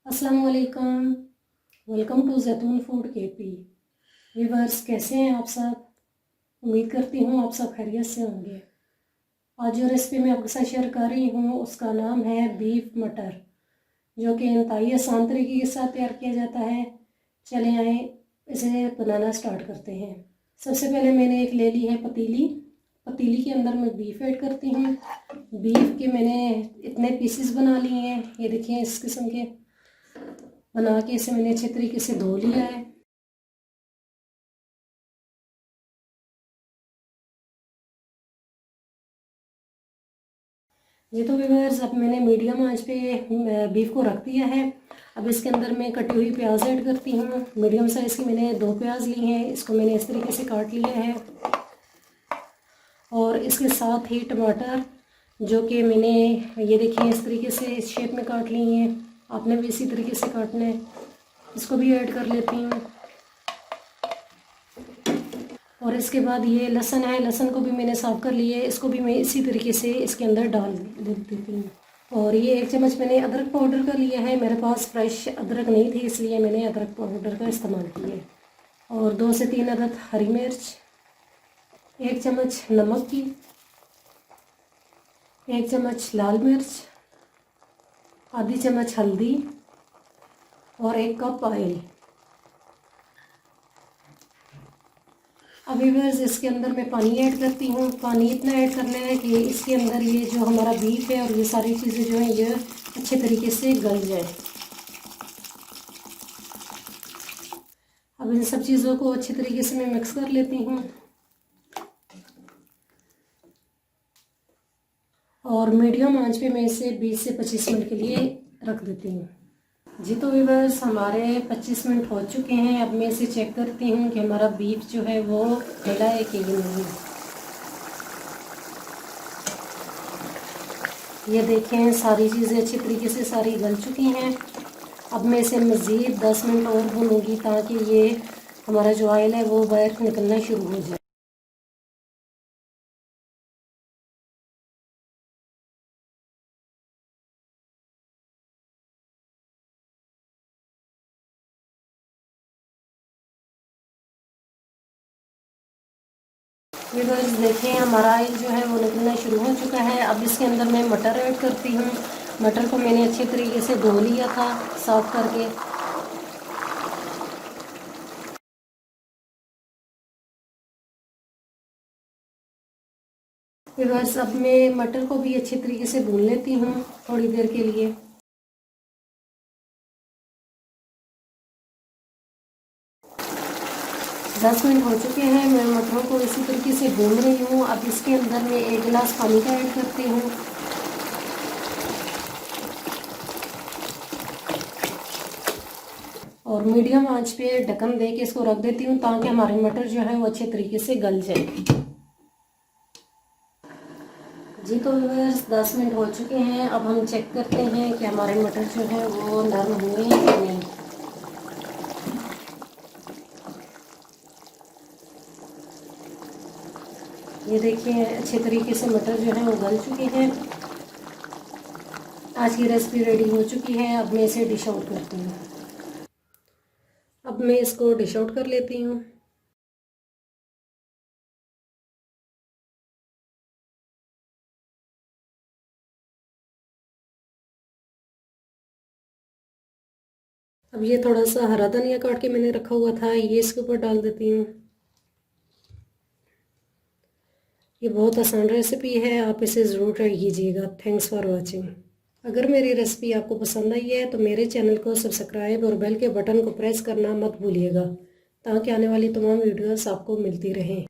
अस्सलाम वालेकुम। Welcome to जैतून फूड केपी। व्यूवर्स, कैसे हैं आप सब? उम्मीद करती हूँ आप सब खैरियत से होंगे। आज जो रेसिपी मैं आपके साथ शेयर कर रही हूँ उसका नाम है बीफ मटर, जो कि इंतहाई आसान तरीके के साथ तैयार किया जाता है। चले आए इसे बनाना स्टार्ट करते हैं। सबसे पहले मैंने एक ले ली है पतीली के अंदर मैं बीफ ऐड करती हूँ। बीफ के मैंने इतने पीसेस बना लिए हैं, ये देखिए इस किस्म के बना के इसे मैंने अच्छे तरीके से धो लिया है। ये तो व्यूअर्स, अब मैंने मीडियम आंच पे बीफ को रख दिया है। अब इसके अंदर मैं कटी हुई प्याज ऐड करती हूँ। मीडियम साइज़ की मैंने 2 प्याज ली हैं, इसको मैंने इस तरीके से काट लिया है। और इसके साथ ही टमाटर, जो कि मैंने ये देखिए इस तरीके से इस शेप में काट ली हैं। आपने भी इसी तरीके से काटना है। इसको भी ऐड कर लेती हूँ। और इसके बाद ये लहसुन है, लहसुन को भी मैंने साफ़ कर लिया है। इसको भी मैं इसी तरीके से इसके अंदर डाल देती हूँ। और ये 1 चम्मच मैंने अदरक पाउडर का लिया है। मेरे पास फ्रेश अदरक नहीं थी, इसलिए मैंने अदरक पाउडर का इस्तेमाल किया। और 2 से 3 अदद हरी मिर्च, 1 चम्मच नमक की, 1 चम्मच लाल मिर्च, आधी चम्मच हल्दी और 1 कप ऑयल। अभी व्यूअर्स, इसके अंदर मैं पानी ऐड करती हूँ। पानी इतना ऐड करना है कि इसके अंदर ये जो हमारा बीफ है और ये सारी चीज़ें जो हैं ये अच्छे तरीके से गल जाए। अब इन सब चीज़ों को अच्छे तरीके से मैं मिक्स कर लेती हूँ और मीडियम आंच पे मैं इसे 20 से 25 मिनट के लिए रख देती हूँ। जी तो व्यूअर्स, हमारे 25 मिनट हो चुके हैं। अब मैं इसे चेक करती हूँ कि हमारा बीफ जो है वो गला है कि नहीं। ये देखें, सारी चीज़ें अच्छी तरीके से सारी गल चुकी हैं। अब मैं इसे मज़ीद 10 मिनट और भूनूंगी ताकि ये हमारा जो ऑयल है वो बाहर निकलना शुरू हो जाए। व्यूअर्स देखें, हमारा ऑयल जो है वो निकलना शुरू हो चुका है। अब इसके अंदर मैं मटर ऐड करती हूँ। मटर को मैंने अच्छे तरीके से धो लिया था साफ़ करके। व्यूअर्स, अब मैं मटर को भी अच्छे तरीके से भून लेती हूँ थोड़ी देर के लिए। दस मिनट हो चुके हैं। मैं मटरों को इसी तरीके से भून रही हूँ। अब इसके अंदर मैं 1 गिलास पानी का ऐड करती हूँ और मीडियम आंच पे ढक्कन दे के इसको रख देती हूँ ताकि हमारे मटर जो है वो अच्छे तरीके से गल जाए। जी तो व्यूअर्स, 10 मिनट हो चुके हैं। अब हम चेक करते हैं कि हमारे मटर जो है वो नरम हुए हैं कि नहीं। ये देखिए, अच्छे तरीके से मटर जो है वो गल चुके हैं। आज की रेसिपी रेडी हो चुकी है। अब मैं इसे डिश आउट करती हूँ। अब मैं इसको डिश आउट कर लेती हूँ। अब ये थोड़ा सा हरा धनिया काट के मैंने रखा हुआ था, ये इसके ऊपर डाल देती हूँ। ये बहुत आसान रेसिपी है, आप इसे ज़रूर ट्राई कीजिएगा। Thanks for watching. अगर मेरी रेसिपी आपको पसंद आई है तो मेरे चैनल को सब्सक्राइब और बेल के बटन को प्रेस करना मत भूलिएगा ताकि आने वाली तमाम वीडियोस आपको मिलती रहें।